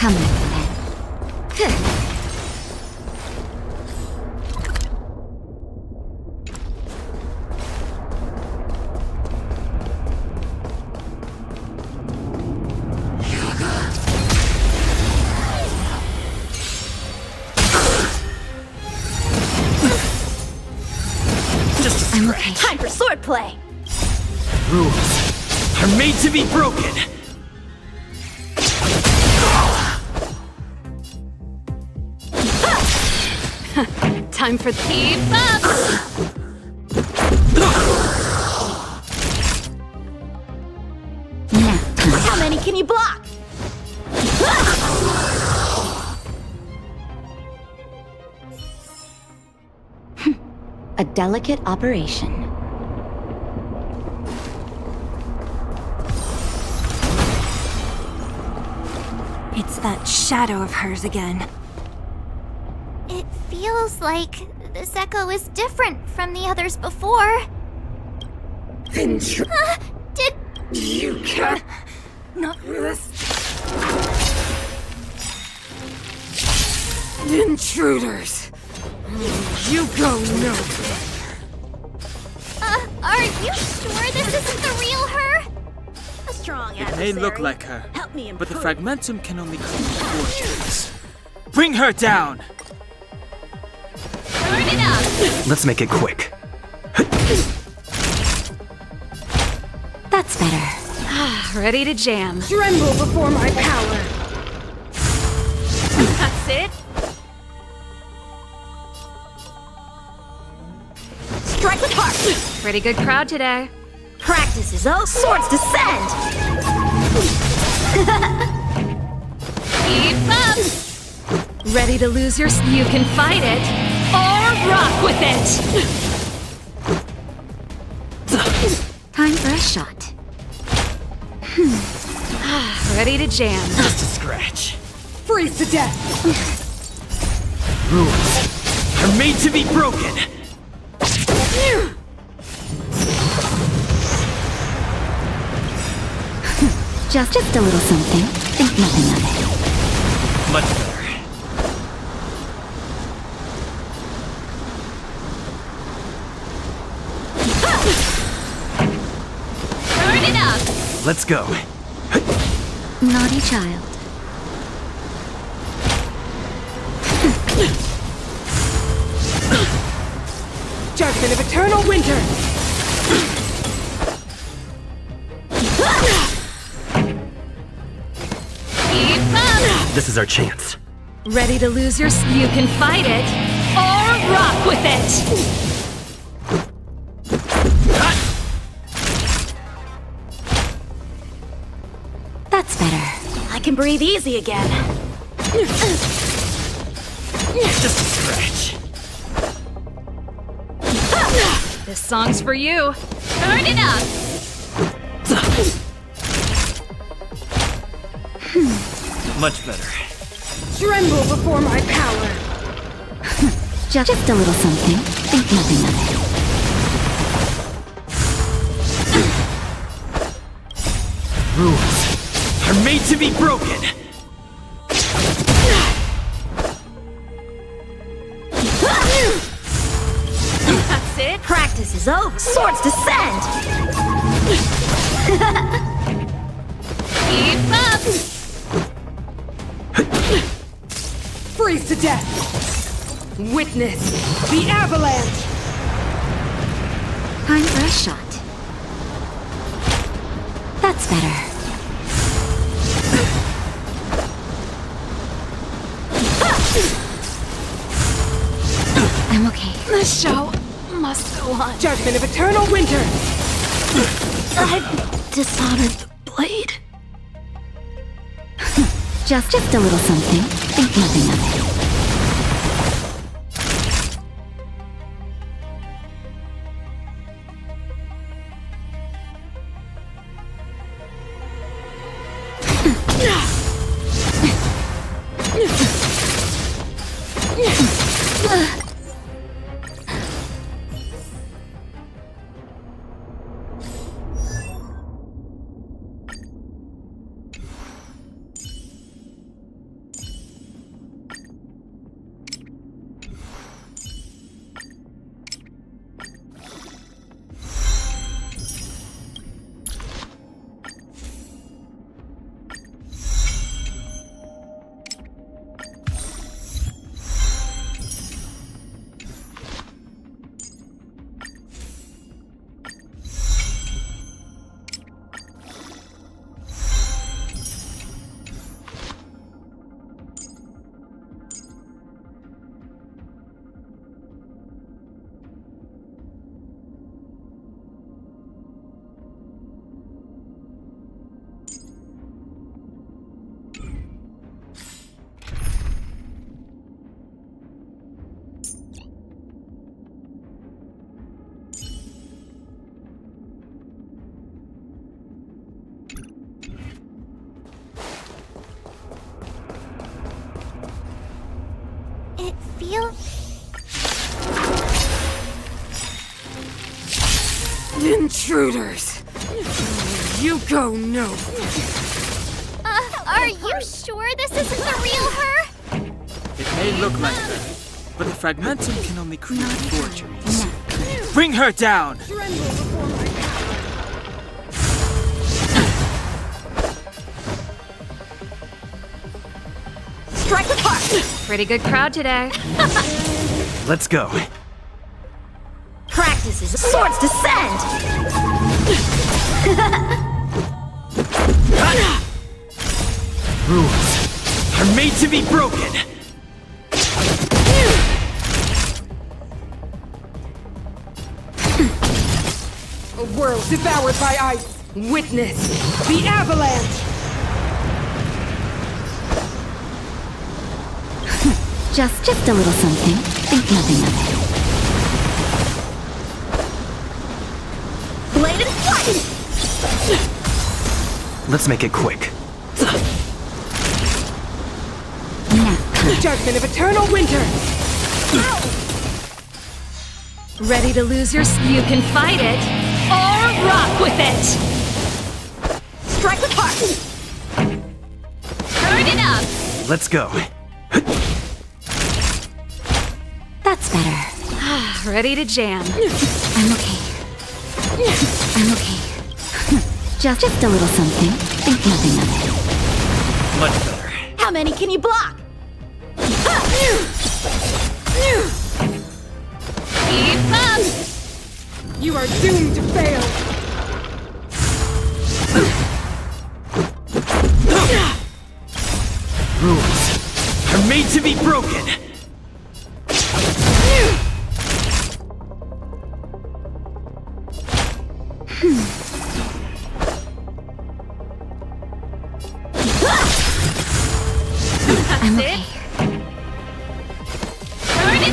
Come on, then. I'm okay. Time for swordplay! Rules are made to be broken! Time for keep up! Now, How many can you block? a delicate operation. It's that shadow of hers again. It feels like this echo is different from the others before. Did You can't. Not this. Intruders. You go nowhere. Are you sure this isn't the real her? A strong It may look like her, Help me but the improve. fragmentum can only cover portions. Bring her down! Turn it up! Let's make it quick. That's better. Ready to jam. Tremble before my power. That's it. Strike with heart. Pretty good crowd today. Practice is all swords descend. Keep up. Ready to lose your? You can fight it or rock with it. Time for a shot. Ready to jam. Just a scratch. Freeze to death. Rules are made to be broken! Just a little something. Think nothing of it. Much better. Turn it up! Let's go. Naughty child. Judgment of eternal winter. This is our chance. Ready to lose your... You can fight it, or rock with it! That's better. I can breathe easy again. Just a scratch. This song's for you. Turn it up! Much better. Tremble before my power! Just a little something. Think nothing of it. Rules are made to be broken. That's it? Practice is over. Swords descend! Keep up! Freeze to death! Witness the avalanche! Time for a shot. That's better. I'm okay. The show must go on. Judgment of eternal winter! I've dishonored the blade. Just a little something. Think nothing of it. It feels... Intruders! You go no. Are you sure this isn't the real her? It may look like her, but the fragmentum can only create forgeries. Bring her down! Strike the park! Pretty good crowd today. Let's go. Practice is... Swords descend! Rules are made to be broken. A world devoured by ice! Witness the avalanche! Just a little something. Think nothing of it. Blade and fight! Let's make it quick. Now, Judgment of eternal winter! Ready to lose your... You can fight it, or rock with it! Strike the park! Turn it up! Let's go. that's better. Ready to jam. I'm okay. I'm okay. Just a little something. Think nothing of it. Much better. How many can you block? Keep up! You are doomed to fail! Rules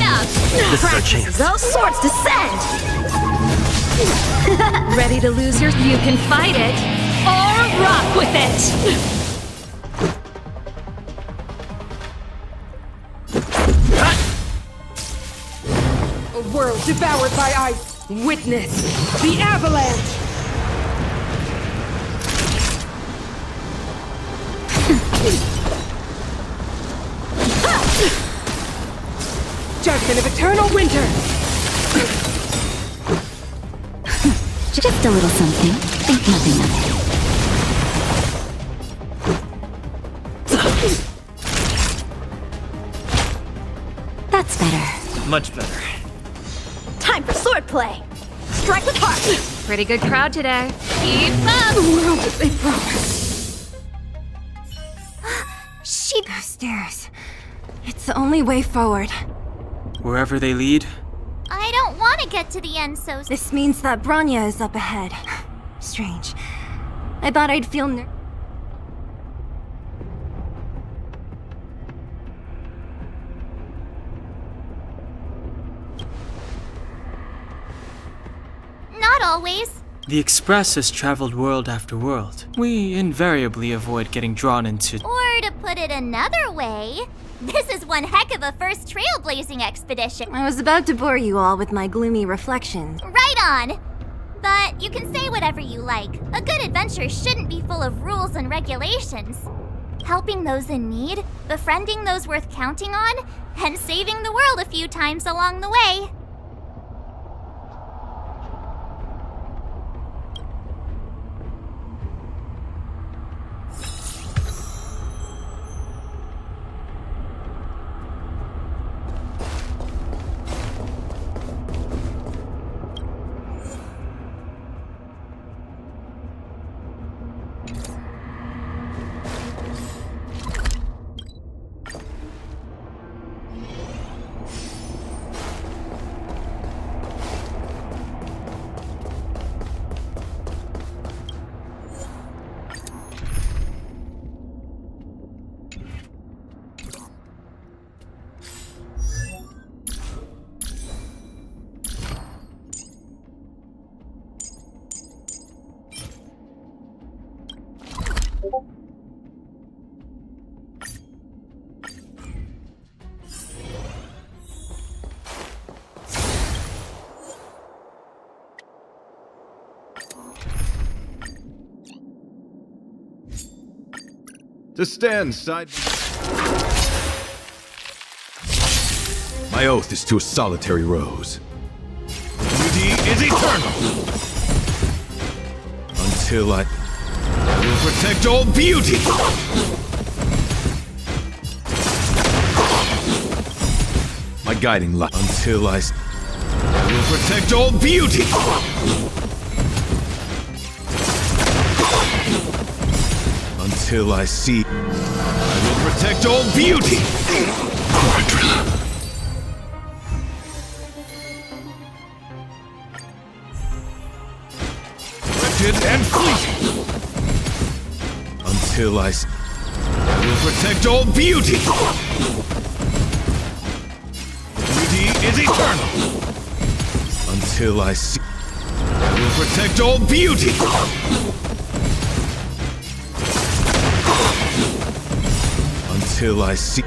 up! This is our Practice chance. is all swords descend! Ready to lose your... You can fight it, or rock with it! A world devoured by ice. Witness the avalanche. Judgment of eternal winter. Just a little something. Think nothing of it. That's better. Much better. Time for swordplay! Strike with heart! Pretty good crowd today. Keep up! The world as they promised. She. Those stairs. It's the only way forward. Wherever they lead, I don't want to get to the end so soon. This means that Branya is up ahead. Strange. I thought I'd feel Not always. the Express has traveled world after world. We invariably avoid getting drawn into... Or to put it another way, this is one heck of a first trailblazing expedition. I was about to bore you all with my gloomy reflections. Right on! But you can say whatever you like. A good adventure shouldn't be full of rules and regulations. Helping those in need, befriending those worth counting on, and saving the world a few times along the way. To stand side. My oath is to a solitary rose. Beauty is eternal. Until I will protect all beauty. My guiding light. Until I will protect all beauty. Until I see, I will protect all beauty. Wretched and fleeting. Until I will protect all beauty. Beauty is eternal. Until I see, I will protect all beauty. Until I see, I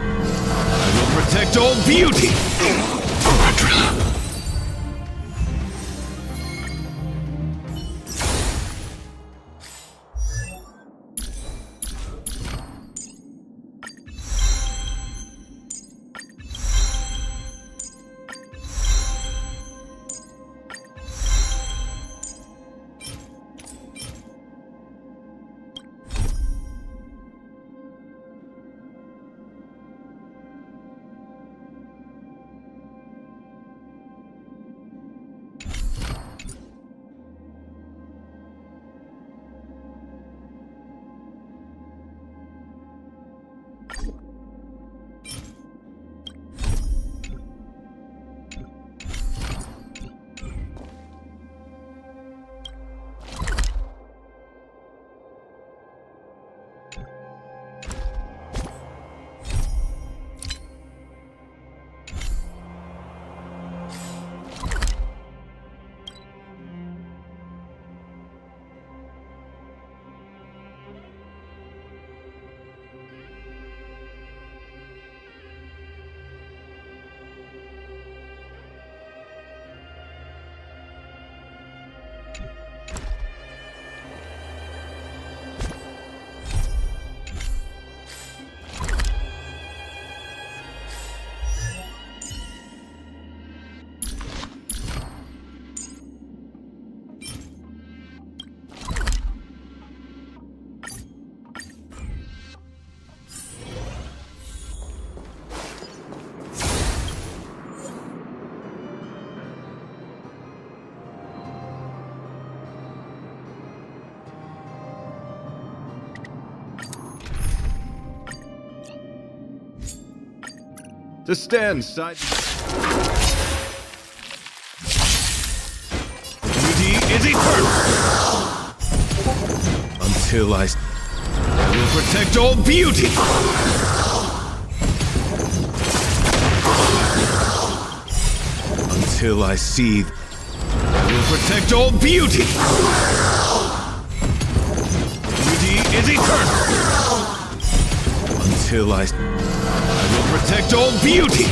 will protect all beauty. to stand side. Beauty is eternal. Until I will protect all beauty. Until I see, I will protect all beauty. Beauty is eternal. Until I will protect all beauty.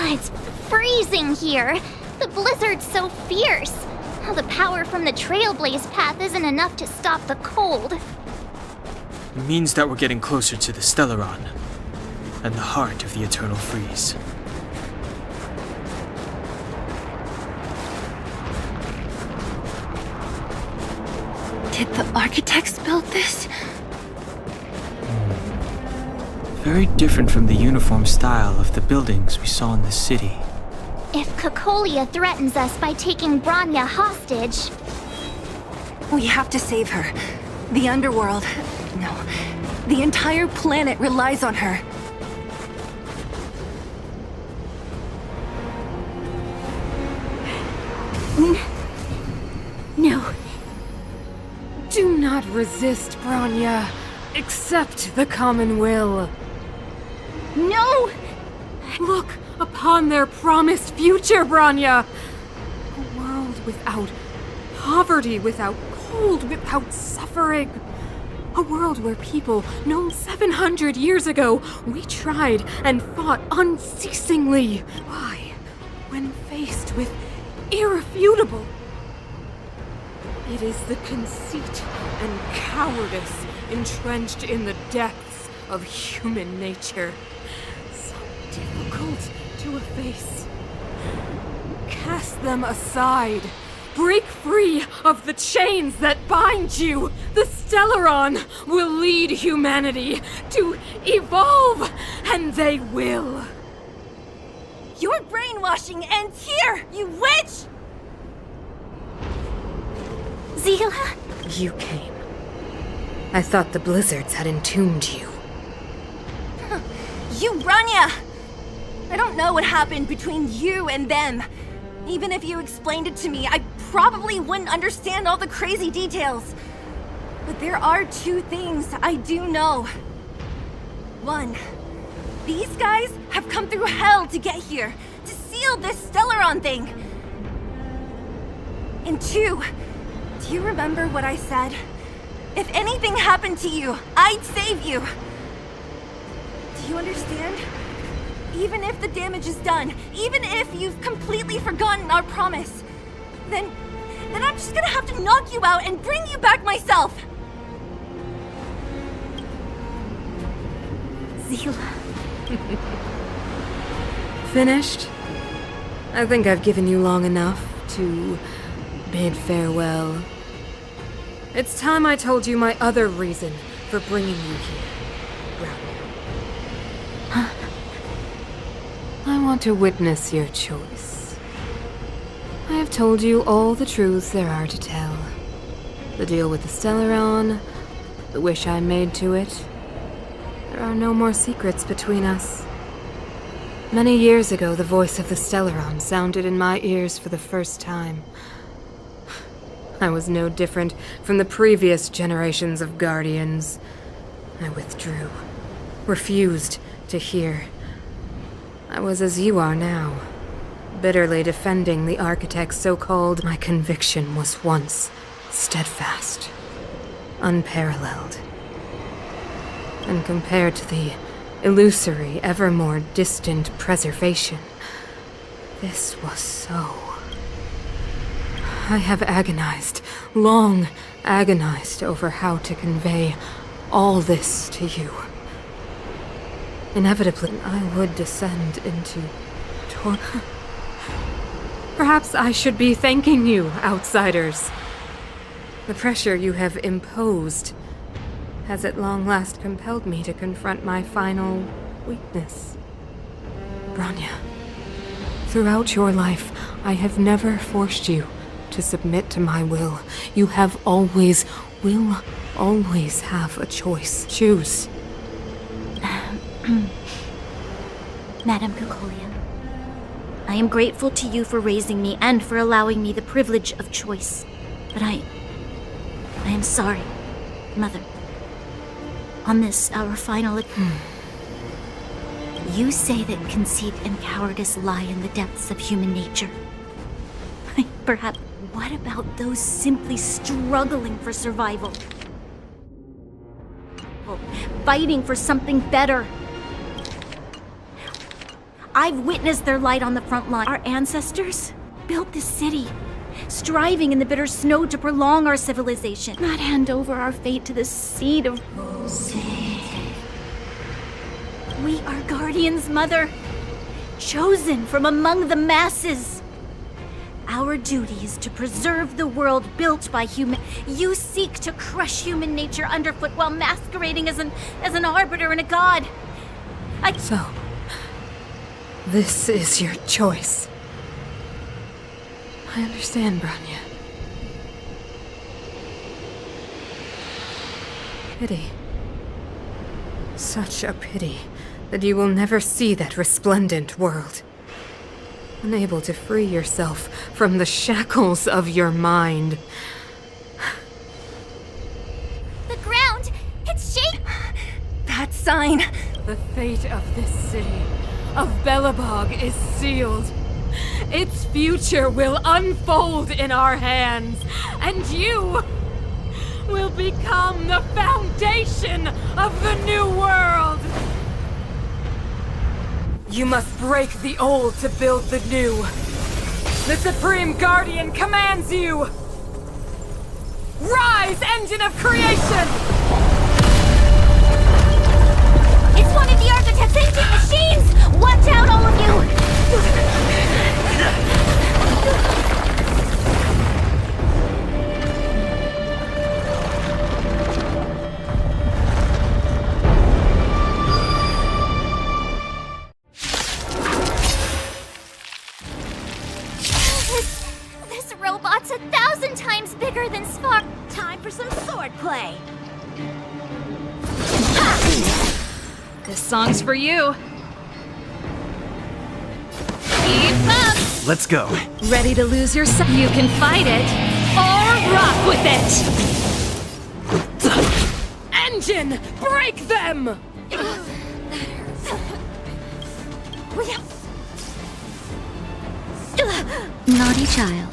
It's freezing here. The blizzard's so fierce. The power from the Trailblaze path isn't enough to stop the cold. It means that we're getting closer to the Stellaron, and the heart of the Eternal Freeze. Did the architects build this? Very different from the uniform style of the buildings we saw in the city. If Cocolia threatens us by taking Bronya hostage, We have to save her. The underworld. No. The entire planet relies on her. no. Do not resist, Bronya. Accept the common will. No! Look upon their promised future, Bronya! A world without poverty, without cold, without suffering. A world where people, known 700 years ago, we tried and fought unceasingly. Why? When faced with irrefutable. It is the conceit and cowardice entrenched in the depths of human nature. So difficult to efface. Cast them aside. Break free of the chains that bind you. The Stellaron will lead humanity to evolve, and they will. Your brainwashing ends here, you witch! Zila? You came. I thought the blizzards had entombed you. You, Bronya! I don't know what happened between you and them. Even if you explained it to me, I probably wouldn't understand all the crazy details. But there are two things I do know. One, these guys have come through hell to get here, to seal this Stellaron thing. And two, do you remember what I said? If anything happened to you, I'd save you. Do you understand? Even if the damage is done, even if you've completely forgotten our promise, then I'm just gonna have to knock you out and bring you back myself. Zila. Finished? I think I've given you long enough to bid farewell. It's time I told you my other reason for bringing you here, Brown. I want to witness your choice. I have told you all the truths there are to tell. The deal with the Stellaron, the wish I made to it. There are no more secrets between us. Many years ago, the voice of the Stellaron sounded in my ears for the first time. I was no different from the previous generations of Guardians. I withdrew, refused to hear. I was as you are now, bitterly defending the architect's so-called. My conviction was once steadfast, unparalleled. And compared to the illusory, ever more distant preservation, this was so. I have agonized, long agonized over how to convey all this to you. Inevitably, I would descend into torment. Perhaps I should be thanking you, outsiders. The pressure you have imposed has at long last compelled me to confront my final weakness. Bronya, throughout your life, I have never forced you to submit to my will. You have always, will always have a choice. Choose. Madame Kukolian, I am grateful to you for raising me and for allowing me the privilege of choice. But I am sorry, Mother. On this, our final... You say that conceit and cowardice lie in the depths of human nature. Perhaps... What about those simply struggling for survival? Fighting for something better. I've witnessed their light on the front line. Our ancestors built this city, striving in the bitter snow to prolong our civilization, not hand over our fate to the seed of... We are guardians, Mother, chosen from among the masses. Our duty is to preserve the world built by human... You seek to crush human nature underfoot while masquerading as an arbiter and a god. So, this is your choice. I understand, Bronya. Pity. Such a pity that you will never see that resplendent world. Unable to free yourself from the shackles of your mind. The ground! It's shaking! That sign! The fate of this city, of Belobog, is sealed. Its future will unfold in our hands, and you will become the foundation of the new world! You must break the old to build the new. The Supreme Guardian commands you! Rise, engine of creation! It's one of the architect's ancient machines! Watch out, all of you! This robot's 1,000 times bigger than Spark. Time for some sword play. This song's for you. Keep up! Let's go. Ready to lose yourself? You can fight it, or rock with it! Engine, break them! Naughty child.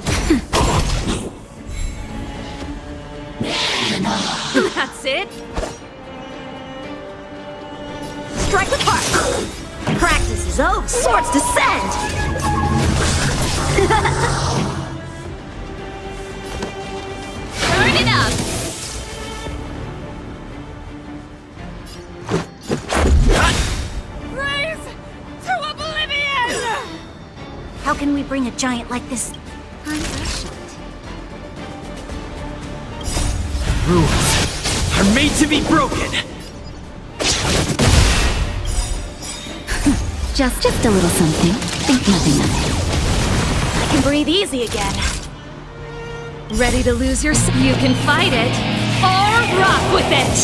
That's it. Strike with heart! Practice is over! Swords descend! Turn it up! Raise to oblivion! How can we bring a giant like this? Rules are made to be broken. Just a little something. Think nothing of it. I can breathe easy again. Ready to lose yourself? You can fight it, or rock with it!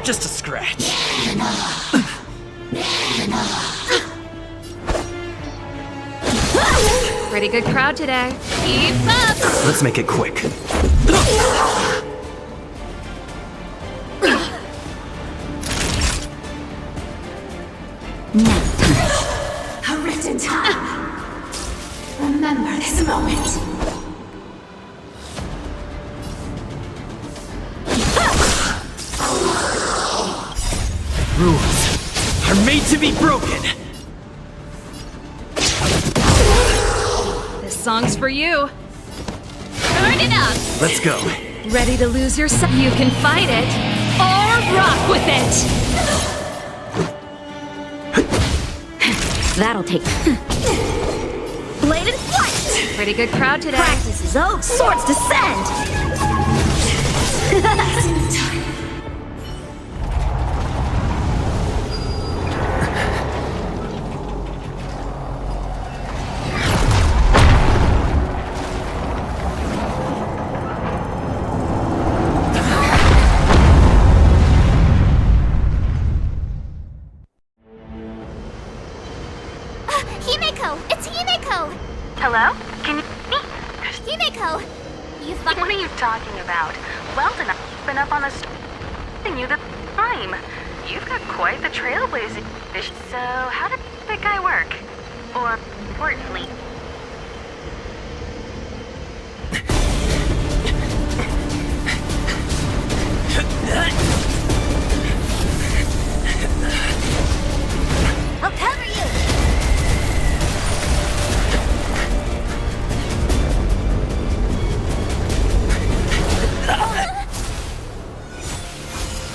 Just a scratch. Pretty good crowd today. Keep up! Let's make it quick. Now. A written time. Remember this moment. Rules are made to be broken. This song's for you. Turn it up. Let's go. Ready to lose yourself? You can fight it, or rock with it. That'll take. Bladed flight. Pretty good crowd today. Practice is over. Swords descend. Himeko! It's Himeko! Hello? Can you me? Himeko! You What are you talking about? Weldon, I've been up on the you the time. You've got quite the trailblazing. So how did that guy work? Or importantly, I'll cover you!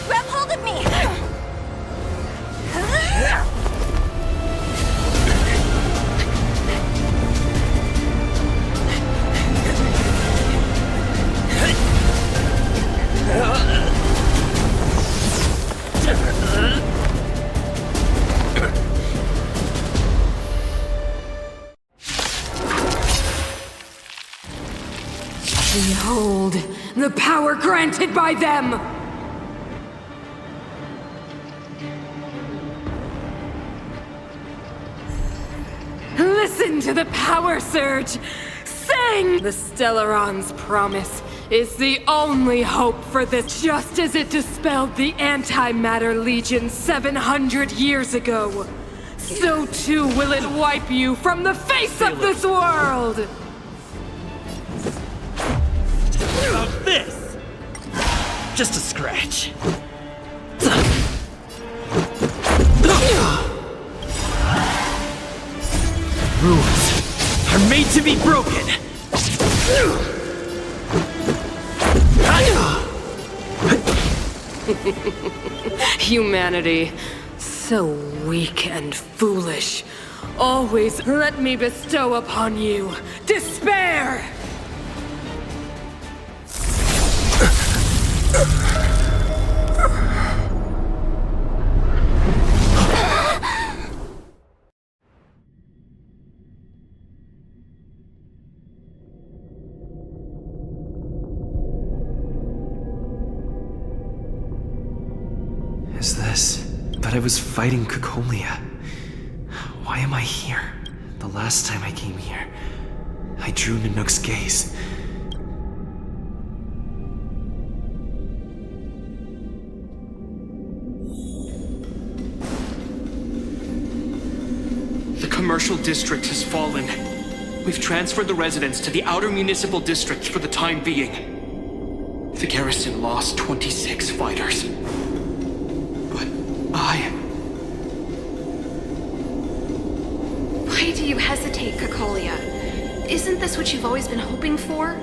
Grab hold of me! Behold, the power granted by them! Listen to the power surge! Sing! The Stellaron's promise is the only hope for this, just as it dispelled the Antimatter Legion 700 years ago. So too will it wipe you from the face of this world! About this? Just a scratch. Rules are made to be broken. Humanity, so weak and foolish. Always let me bestow upon you despair! Is this? But I was fighting Cocolia. Why am I here? The last time I came here, I drew Nanook's gaze. The commercial district has fallen. We've transferred the residents to the outer municipal districts for the time being. The garrison lost 26 fighters. But Why do you hesitate, Cocolia? Isn't this what you've always been hoping for?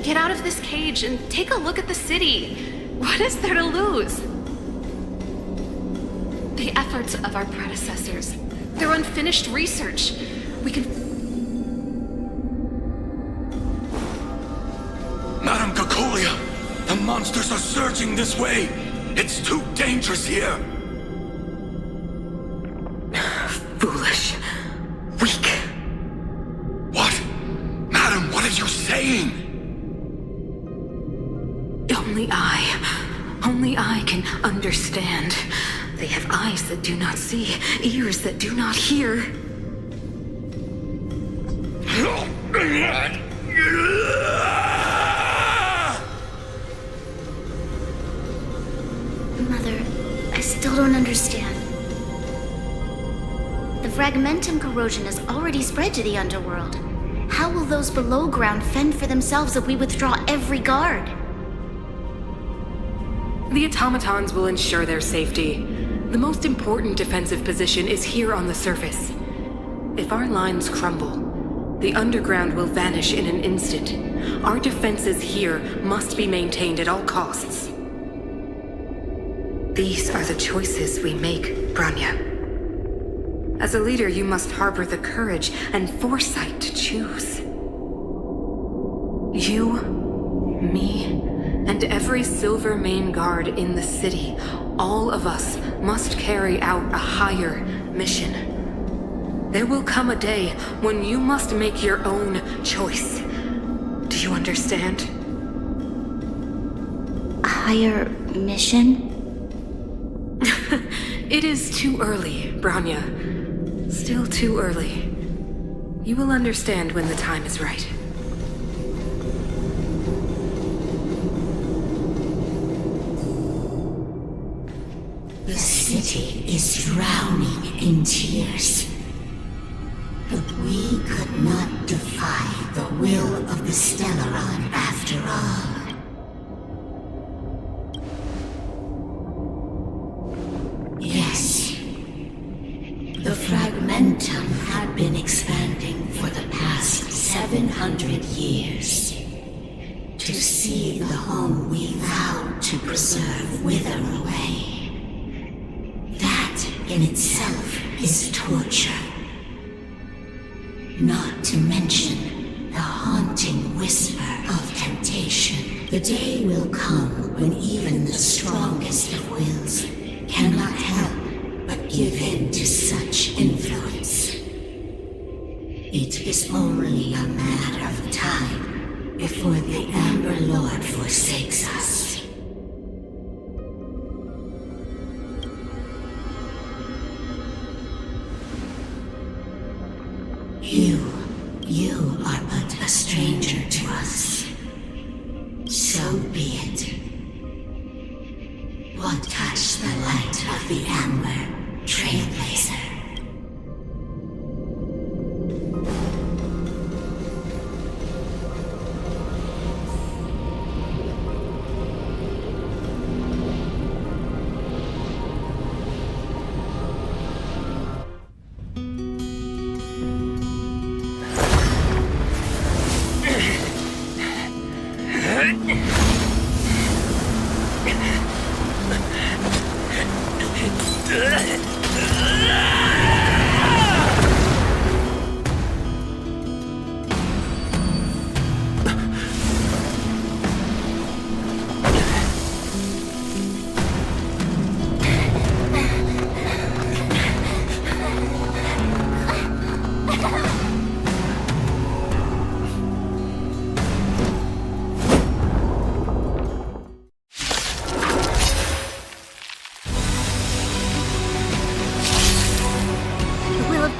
Get out of this cage and take a look at the city. What is there to lose? The efforts of our predecessors, their unfinished research. We can... Madam Cocolia, the monsters are surging this way. It's too dangerous here. Foolish. Weak. What? Madam, what are you saying? Only I can understand. They have eyes that do not see, ears that do not hear. Mother, I still don't understand. fragmentum corrosion has already spread to the underworld. How will those below ground fend for themselves if we withdraw every guard? The automatons will ensure their safety. The most important defensive position is here on the surface. If our lines crumble, the underground will vanish in an instant. Our defenses here must be maintained at all costs. These are the choices we make, Branya. As a leader, you must harbor the courage and foresight to choose. You, me, and every Silver Main Guard in the city, all of us must carry out a higher mission. There will come a day when you must make your own choice. Do you understand? A higher mission? It is too early, Branya. Still too early. You will understand when the time is right. The city is drowning in tears. But we could not defy the will of the Stellaron after all. Yes. The fragmentum had been expanding for the past 700 years. To see the home we vowed to preserve wither away. That in itself is torture. Not to mention the haunting whisper of temptation. The day will come when even the strongest of wills cannot help but give in to such influence. It is only a matter of time before the Amber Lord forsakes us. You are but a stranger to us. So be it. What touch the light of the Amber Trailblazer?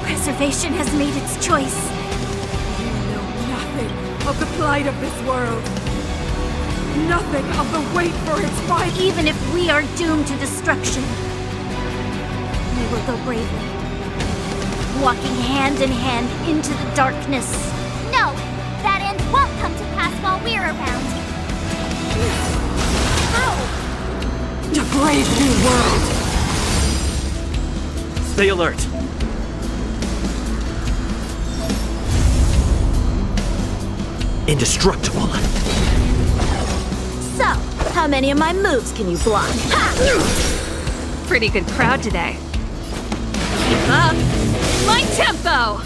Preservation has made its choice. You know nothing of the plight of this world. Nothing of the wait for its fight. Even if we are doomed to destruction, we will go bravely, walking hand in hand into the darkness. No, that end won't come to pass while we're around. To brave new world. Stay alert. Indestructible. So, how many of my moves can you block? Ha! Pretty good crowd today. Keep up my tempo!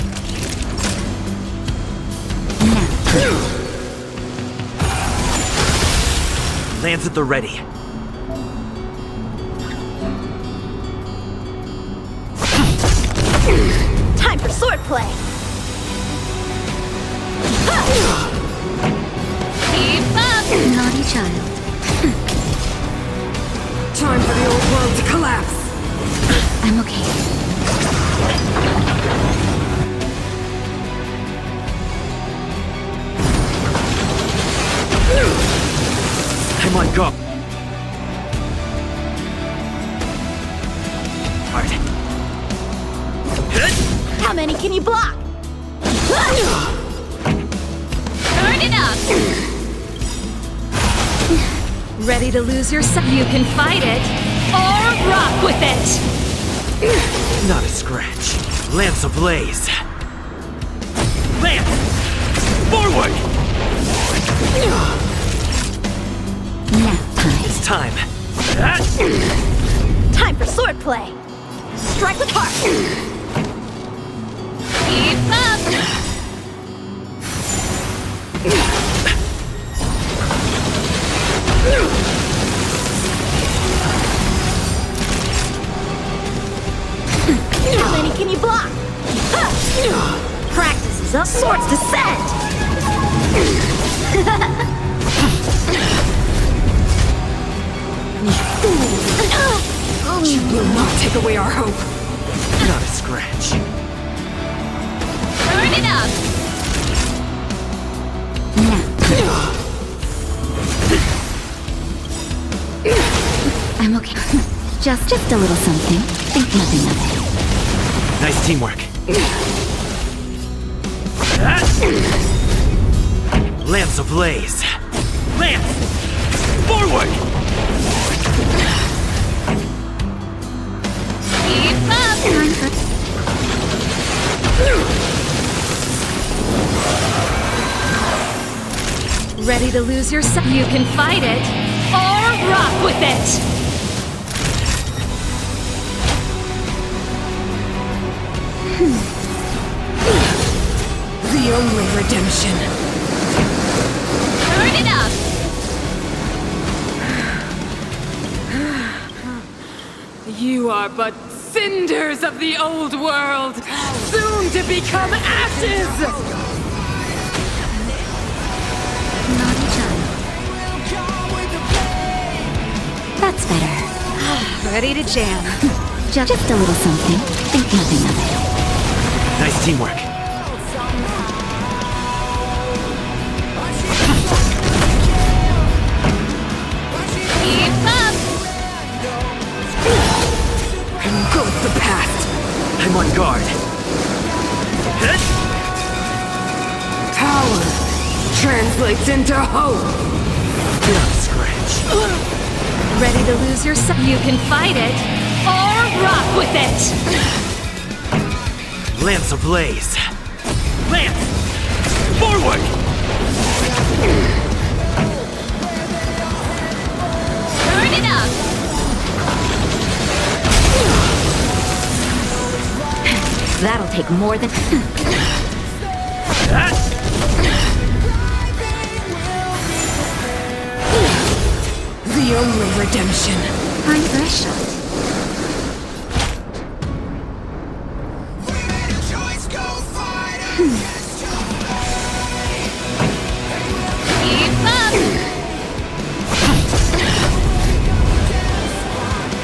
Lands at the ready. Time for swordplay! Keep up! Naughty child. Time for the old world to collapse. I'm okay. Come on, go. Hard. How many can you block? Turn it up! Ready to lose yourself? You can fight it, or rock with it! Not a scratch. Lance ablaze. Lance! Forward! It's time. Time for swordplay. Strike with heart. Keep up! How many can you block? Practice is up. Swords descend. You will not take away our hope. Not a scratch. Turn it up! I'm okay. Just a little something. Think nothing of it. Nice teamwork. Lance ablaze. Lance! Forward! Keep up! Ready to lose yourself? You can fight it, or rock with it! The only redemption. Turn it up! You are but cinders of the old world, soon to become ashes! Naughty child. That's better. Ready to jam. Just a little something. Think nothing of it. Nice teamwork. Keep up! I'm good with the past. I'm on guard. Power translates into hope. Not a scratch. Ready to lose yourself? You can fight it, or rock with it! Lance ablaze. Lance! Forward! Turn it up! That'll take more than... The only redemption. Time for a shot. Keep up!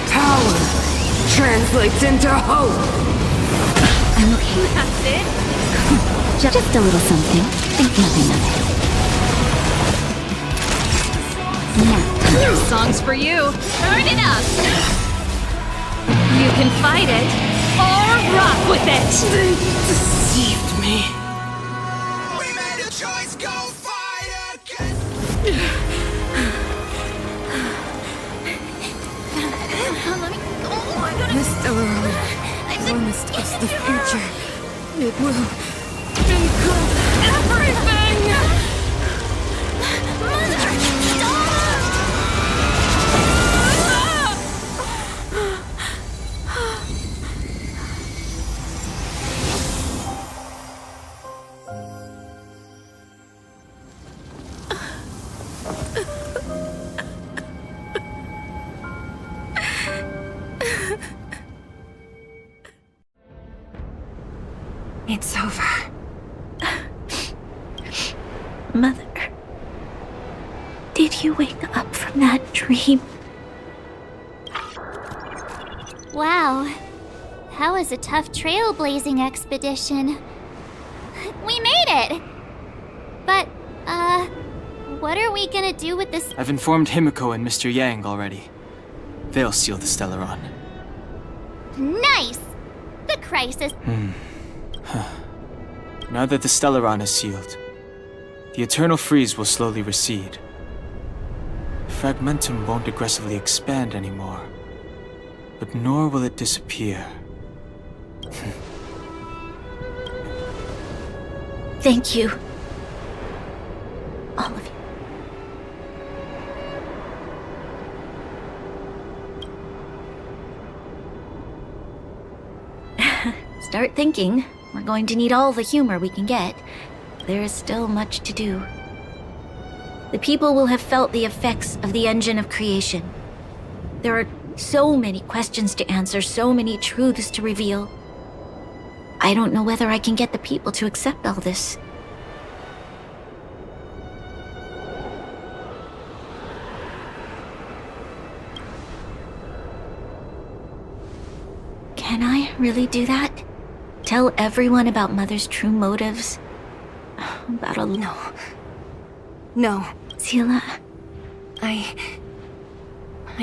Power translates into hope. I'm okay. That's it? Just a little something. Think nothing of it. Now. Song's for you. Turn it up! You can fight it, or rock with it! They deceived me. We made a choice, go fight again. This road promised us the future. It will include everything! It's over. Mother, did you wake up from that dream? Wow. That was a tough trailblazing expedition. We made it! But, what are we gonna do with this? I've informed Himiko and Mr. Yang already. They'll seal the Stellaron. Nice! The crisis. Now that the Stellaron is sealed, the eternal freeze will slowly recede. Fragmentum won't aggressively expand anymore, but nor will it disappear. Thank you. All of you. Start thinking. We're going to need all the humor we can get. There is still much to do. The people will have felt the effects of the engine of creation. There are so many questions to answer, so many truths to reveal. I don't know whether I can get the people to accept all this. Can I really do that? Tell everyone about Mother's true motives? About a... No. No. Seele? I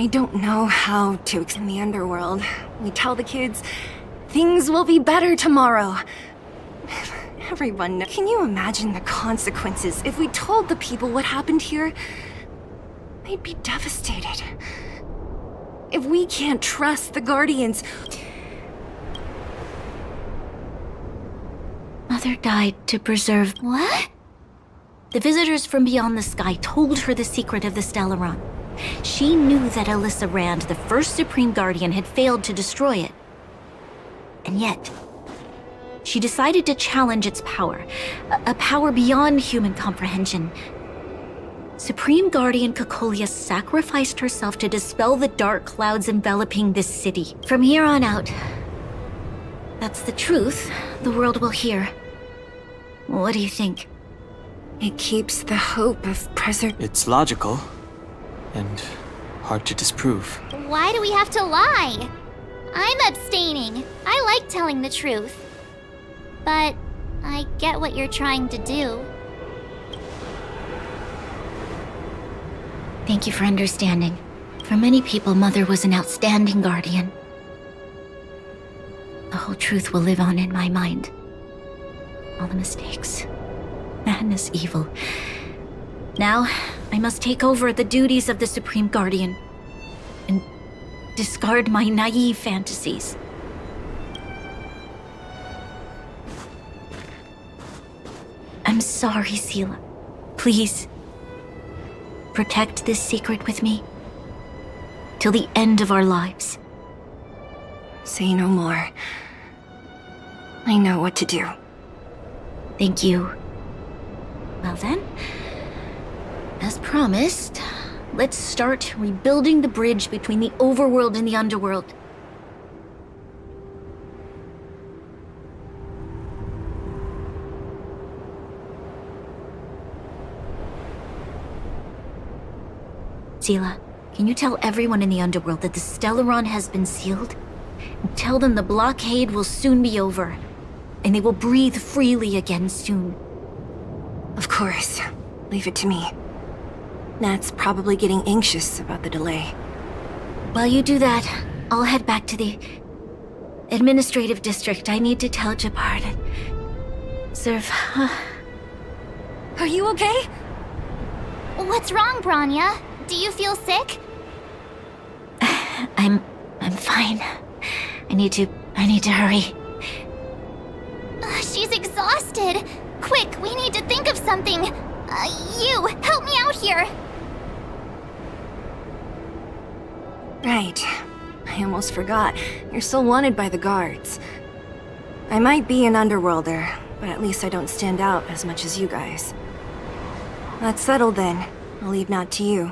don't know how to extend the underworld. We tell the kids, things will be better tomorrow. Everyone knows. Can you imagine the consequences if we told the people what happened here? They'd be devastated. If we can't trust the Guardians... Mother died to preserve... What? The visitors from beyond the sky told her the secret of the Stellaron. She knew that Alyssa Rand, the first Supreme Guardian, had failed to destroy it. And yet, she decided to challenge its power. A power beyond human comprehension. Supreme Guardian Cocolia sacrificed herself to dispel the dark clouds enveloping this city. From here on out, that's the truth the world will hear. What do you think? It keeps the hope of It's logical, and hard to disprove. Why do we have to lie? I'm abstaining. I like telling the truth. But I get what you're trying to do. Thank you for understanding. For many people, Mother was an outstanding guardian. The whole truth will live on in my mind. All the mistakes, madness, evil. Now, I must take over the duties of the Supreme Guardian and discard my naive fantasies. I'm sorry, Seele. Please, protect this secret with me till the end of our lives. Say no more. I know what to do. Thank you. Well then, as promised, let's start rebuilding the bridge between the overworld and the underworld. Seele, can you tell everyone in the underworld that the Stellaron has been sealed? And tell them the blockade will soon be over, and they will breathe freely again soon. Of course. Leave it to me. Nat's probably getting anxious about the delay. While you do that, I'll head back to the administrative district. I need to tell Jabard and serve. Are you okay? What's wrong, Branya? Do you feel sick? I'm fine. I need to hurry. She's exhausted. Quick, we need to think of something. You, help me out here. Right. I almost forgot. You're still wanted by the guards. I might be an underworlder, but at least I don't stand out as much as you guys. That's settled then. I'll leave Nat to you.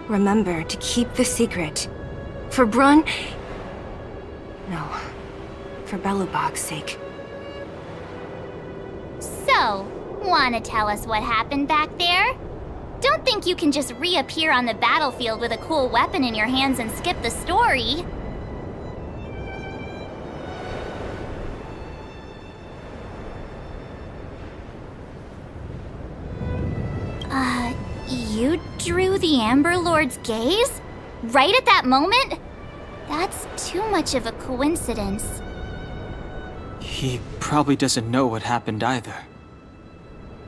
Remember to keep the secret. For Brun... No. For Belobog's sake. So, wanna tell us what happened back there? Don't think you can just reappear on the battlefield with a cool weapon in your hands and skip the story. You drew the Amber Lord's gaze? Right at that moment? That's too much of a coincidence. He probably doesn't know what happened either.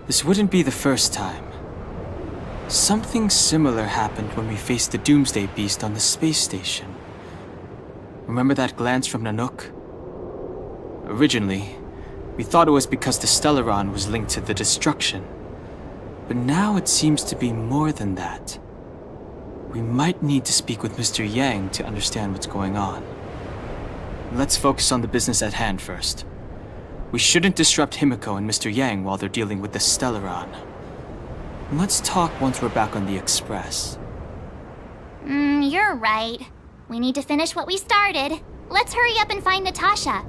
This wouldn't be the first time. Something similar happened when we faced the Doomsday Beast on the space station. Remember that glance from Nanook? Originally, we thought it was because the Stellaron was linked to the destruction. But now it seems to be more than that. We might need to speak with Mr. Yang to understand what's going on. Let's focus on the business at hand first. We shouldn't disrupt Himiko and Mr. Yang while they're dealing with the Stellaron. Let's talk once we're back on the Express. You're right. We need to finish what we started. Let's hurry up and find Natasha.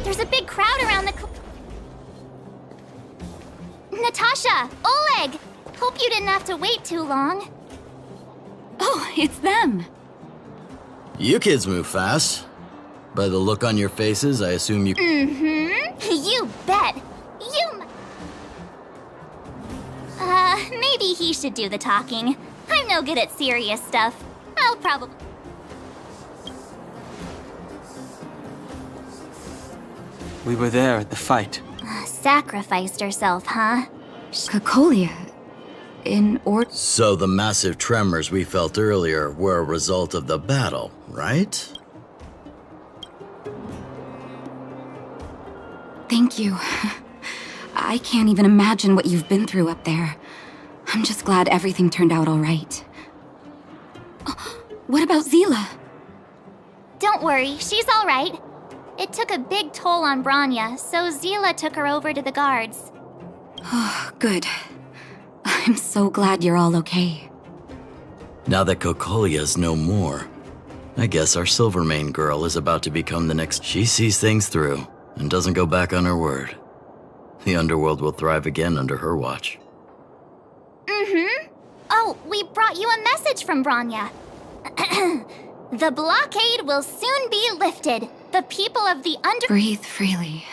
There's a big crowd around the Natasha! Oleg! Hope you didn't have to wait too long. Oh, it's them. You kids move fast. By the look on your faces, I assume you... You bet! Maybe he should do the talking. I'm no good at serious stuff. I'll probably... We were there at the fight. Sacrificed herself, huh? Cocolia. So the massive tremors we felt earlier were a result of the battle, right? Thank you. I can't even imagine what you've been through up there. I'm just glad everything turned out all right. What about Zila? Don't worry, she's all right. It took a big toll on Branya, so Zila took her over to the guards. Oh, good. I'm so glad you're all okay. Now that Cocolia's no more, I guess our Silvermane girl is about to become the next... She sees things through and doesn't go back on her word. The underworld will thrive again under her watch. Oh, we brought you a message from Branya. The blockade will soon be lifted. The people of the Breathe freely.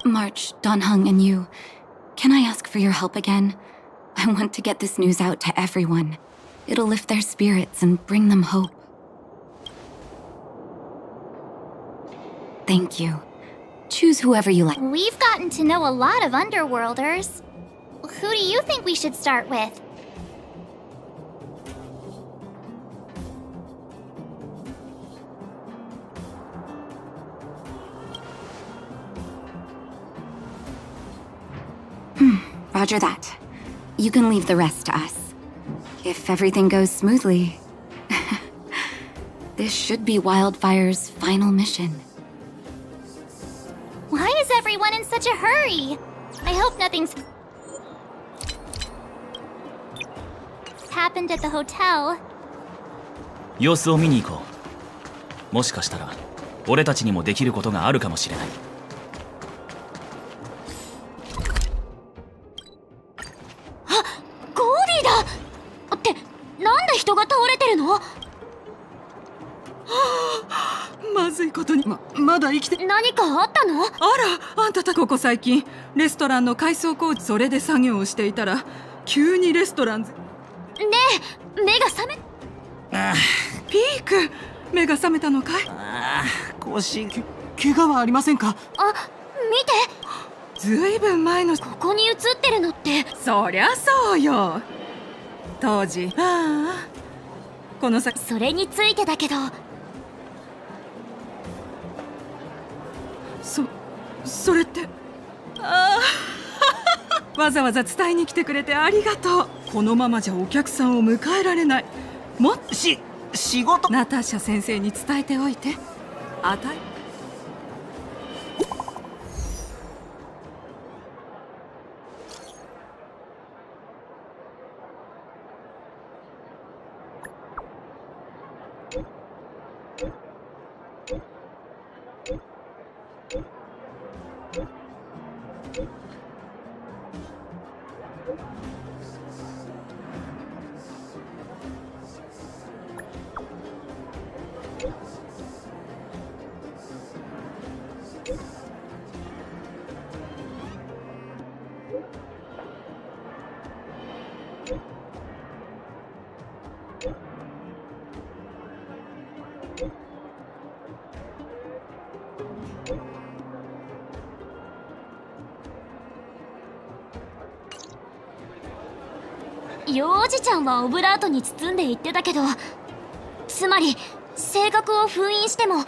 March, Donhung, and you. Can I ask for your help again? I want to get this news out to everyone. It'll lift their spirits and bring them hope. Thank you. Choose whoever you like. We've gotten to know a lot of Underworlders. Who do you think we should start with? Roger that. You can leave the rest to us. If everything goes smoothly. This should be Wildfire's final mission. Why is everyone in such a hurry? I hope nothing's happened at the hotel. 様子を見に行こう。もしかしたら俺たちにもできることがあるかもしれない。ゴーディだ！って、なんで人が倒れてるの？ずいことに。まだ生きて。何かあったの？あら、あんたここ最近レストランの改装工事、それで作業をしていたら急にレストラン。ねえ、目が覚め。ピーク、目が覚めたのかい？腰、怪我はありませんか？見て。ずいぶん前の。ここに映ってるのって。そりゃそうよ。当時、この先。それについてだけど。それって。わざわざ伝えに来てくれてありがとう。このままじゃお客さんを迎えられない。もっと仕事。ナターシャ先生に伝えておいて。幼児ちゃんはオブラートに包んで言ってたけど、つまり性格を封印しても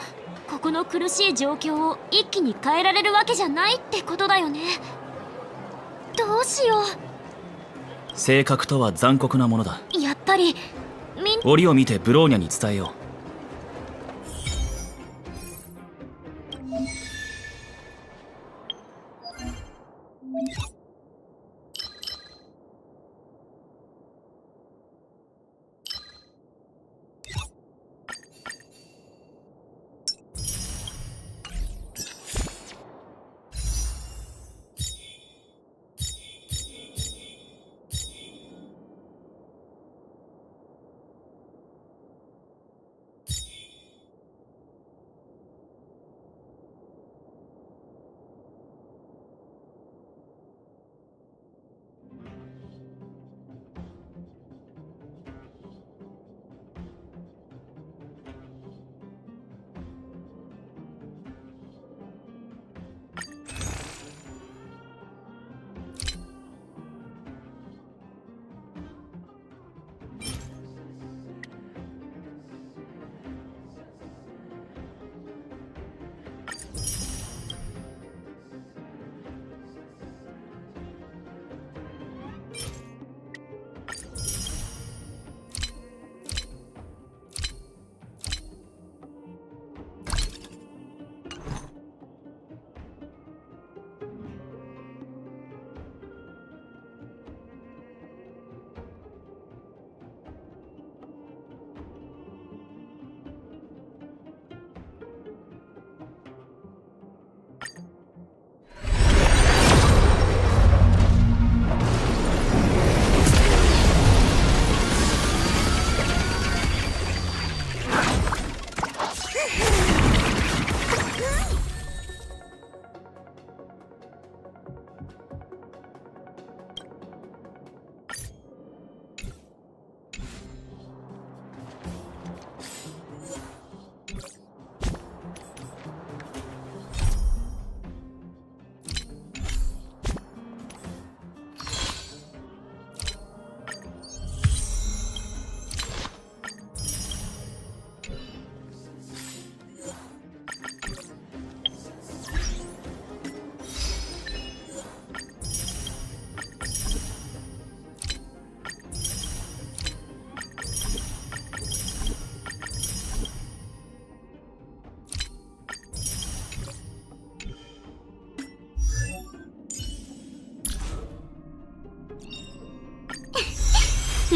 ここの苦しい状況を一気に変えられるわけじゃないってことだよね。どうしよう。性格とは残酷なものだ。やっぱり折を見てブローニャに伝えよう。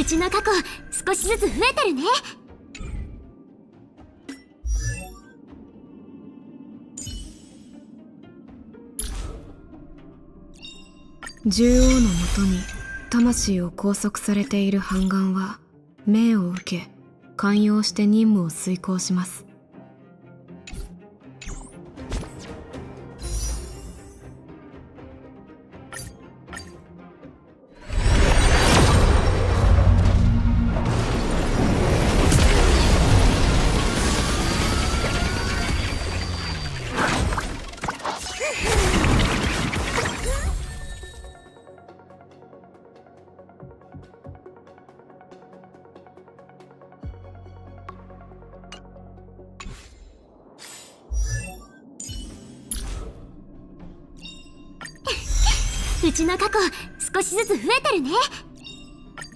うちの過去少しずつ増えてるね。獣王のもとに魂を拘束されている半眼は命を受け寛容して任務を遂行します。うちの過去少しずつ増えてるね。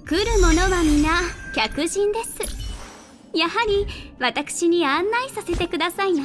来る者は皆客人です。やはり私に案内させてくださいな。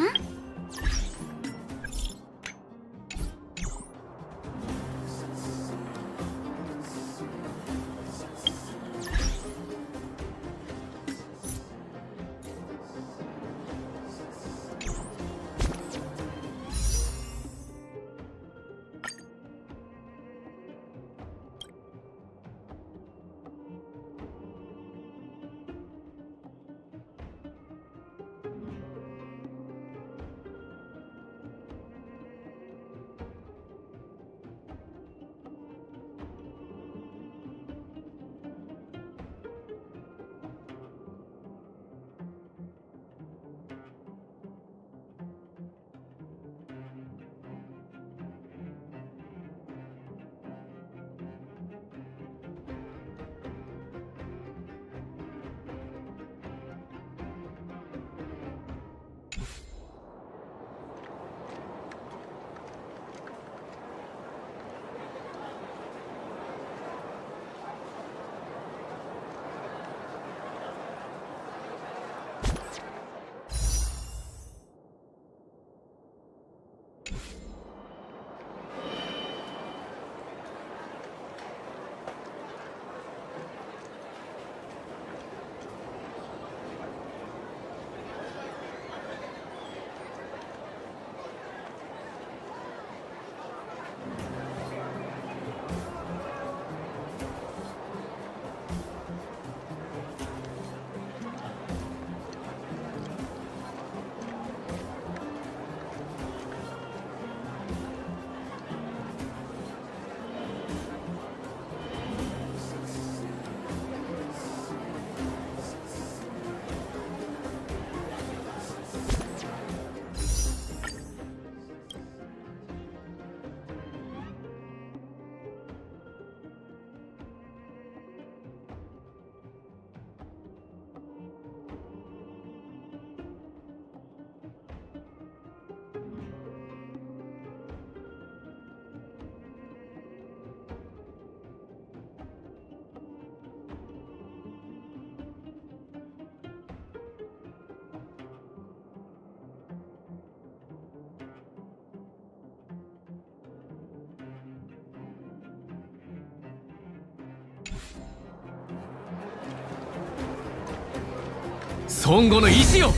孫悟の意志よ、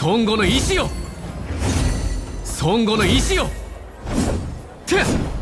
孫悟の意志よ、孫悟の意志よ。てっ